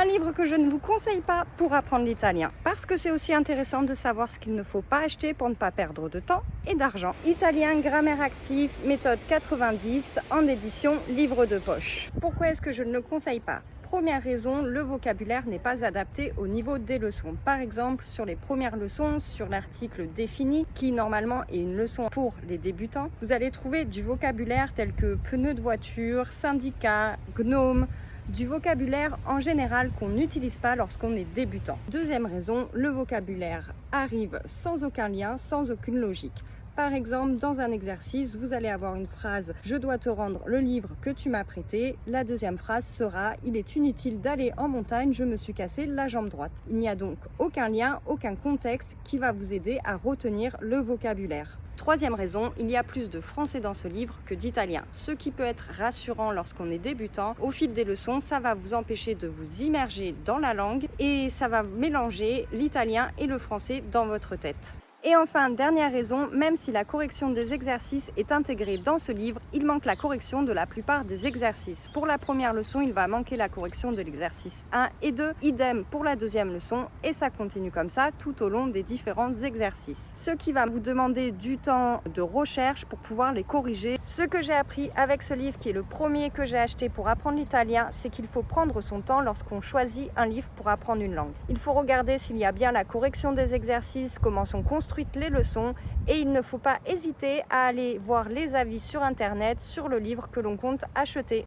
Un livre que je ne vous conseille pas pour apprendre l'italien, parce que c'est aussi intéressant de savoir ce qu'il ne faut pas acheter pour ne pas perdre de temps et d'argent. Italien, grammaire active, méthode 90, en édition livre de poche. Pourquoi est-ce que je ne le conseille pas ? Première raison, le vocabulaire n'est pas adapté au niveau des leçons. Par exemple, sur les premières leçons, sur l'article défini, qui normalement est une leçon pour les débutants, vous allez trouver du vocabulaire tel que pneu de voiture, syndicat, gnome, du vocabulaire en général qu'on n'utilise pas lorsqu'on est débutant. Deuxième raison, le vocabulaire arrive sans aucun lien, sans aucune logique. Par exemple, dans un exercice, vous allez avoir une phrase « Je dois te rendre le livre que tu m'as prêté ». La deuxième phrase sera « Il est inutile d'aller en montagne, je me suis cassé la jambe droite ». Il n'y a donc aucun lien, aucun contexte qui va vous aider à retenir le vocabulaire. Troisième raison, il y a plus de français dans ce livre que d'italien, ce qui peut être rassurant lorsqu'on est débutant. Au fil des leçons, ça va vous empêcher de vous immerger dans la langue et ça va mélanger l'italien et le français dans votre tête. Et enfin, dernière raison, même si la correction des exercices est intégrée dans ce livre, il manque la correction de la plupart des exercices. Pour la première leçon, il va manquer la correction de l'exercice 1 et 2, idem pour la deuxième leçon, et ça continue comme ça tout au long des différents exercices. Ce qui va vous demander du temps de recherche pour pouvoir les corriger. Ce que j'ai appris avec ce livre, qui est le premier que j'ai acheté pour apprendre l'italien, c'est qu'il faut prendre son temps lorsqu'on choisit un livre pour apprendre une langue. Il faut regarder s'il y a bien la correction des exercices, comment sont construites les leçons, et il ne faut pas hésiter à aller voir les avis sur internet sur le livre que l'on compte acheter.